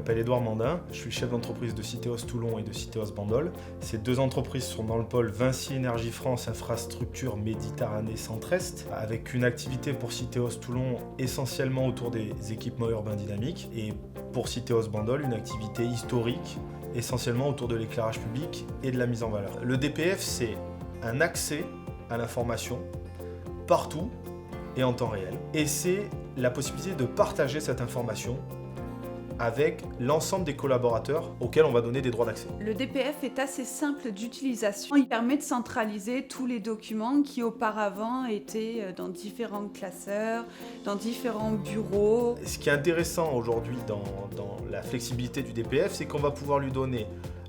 m'appelle Édouard Mandin, je suis chef d'entreprise de Citeos Toulon et de Citeos Bandol. Ces deux entreprises sont dans le pôle Vinci Énergie France Infrastructure Méditerranée Centre-Est, avec une activité pour Citeos Toulon essentiellement autour des équipements urbains dynamiques et pour Citeos Bandol une activité historique essentiellement autour de l'éclairage public et de la mise en valeur. Le DPF, c'est un accès à l'information partout et en temps réel. Et c'est la possibilité de partager cette information avec l'ensemble des collaborateurs auxquels on va donner des droits d'accès. Le DPF est assez simple d'utilisation. Il permet de centraliser tous les documents qui auparavant étaient dans différents classeurs, dans différents bureaux. Ce qui est intéressant aujourd'hui dans la flexibilité du DPF, c'est qu'on va pouvoir lui donner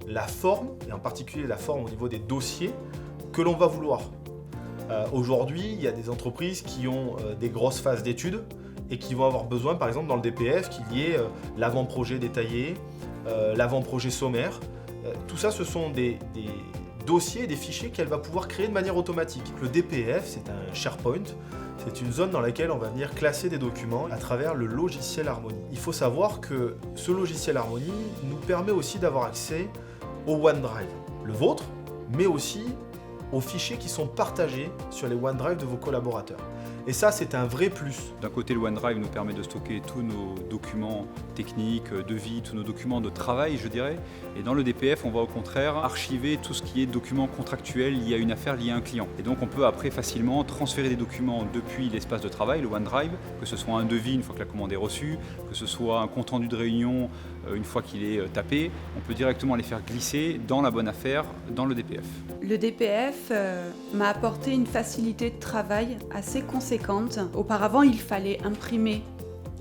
la forme, et en particulier la forme au niveau des dossiers que l'on va vouloir. Aujourd'hui, il y a des entreprises qui ont des grosses phases d'études et qui vont avoir besoin, par exemple, dans le DPF, qu'il y ait l'avant-projet détaillé, l'avant-projet sommaire. Tout ça, ce sont des dossiers, des fichiers qu'elle va pouvoir créer de manière automatique. Le DPF, c'est un SharePoint. C'est une zone dans laquelle on va venir classer des documents à travers le logiciel Harmony. Il faut savoir que ce logiciel Harmony nous permet aussi d'avoir accès au OneDrive, le vôtre, mais aussi aux fichiers qui sont partagés sur les OneDrive de vos collaborateurs. Et ça, c'est un vrai plus. D'un côté, le OneDrive nous permet de stocker tous nos documents techniques, de vie, tous nos documents de travail, je dirais. Et dans le DPF, on va au contraire archiver tout ce qui est documents contractuels liés à une affaire, liés à un client. Et donc, on peut après facilement transférer des documents depuis l'espace de travail, le OneDrive, que ce soit un devis une fois que la commande est reçue, que ce soit un compte rendu de réunion une fois qu'il est tapé. On peut directement les faire glisser dans la bonne affaire, dans le DPF. Le DPF m'a apporté une facilité de travail assez conséquente. Auparavant, il fallait imprimer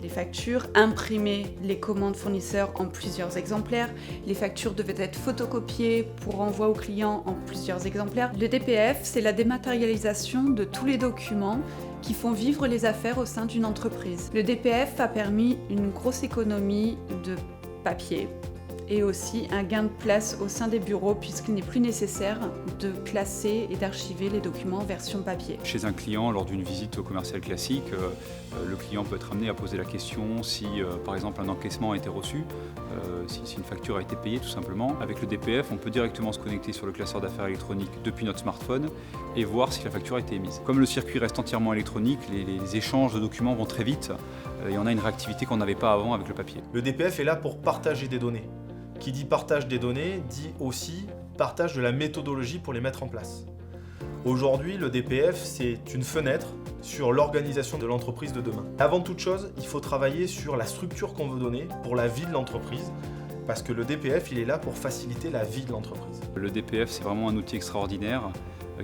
les factures, imprimer les commandes fournisseurs en plusieurs exemplaires. Les factures devaient être photocopiées pour envoi au client en plusieurs exemplaires. Le DPF, c'est la dématérialisation de tous les documents qui font vivre les affaires au sein d'une entreprise. Le DPF a permis une grosse économie de papier et aussi un gain de place au sein des bureaux puisqu'il n'est plus nécessaire de classer et d'archiver les documents en version papier. Chez un client, lors d'une visite commerciale classique, le client peut être amené à poser la question si, par exemple, un encaissement a été reçu, si une facture a été payée tout simplement. Avec le DPF, on peut directement se connecter sur le classeur d'affaires électronique depuis notre smartphone et voir si la facture a été émise. Comme le circuit reste entièrement électronique, les échanges de documents vont très vite et on a une réactivité qu'on n'avait pas avant avec le papier. Le DPF est là pour partager des données. Qui dit partage des données, dit aussi partage de la méthodologie pour les mettre en place. Aujourd'hui, le DPF, c'est une fenêtre sur l'organisation de l'entreprise de demain. Avant toute chose, il faut travailler sur la structure qu'on veut donner pour la vie de l'entreprise, parce que le DPF, il est là pour faciliter la vie de l'entreprise. Le DPF, c'est vraiment un outil extraordinaire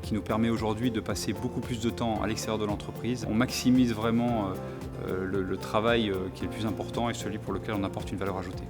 qui nous permet aujourd'hui de passer beaucoup plus de temps à l'extérieur de l'entreprise. On maximise vraiment le travail qui est le plus important et celui pour lequel on apporte une valeur ajoutée.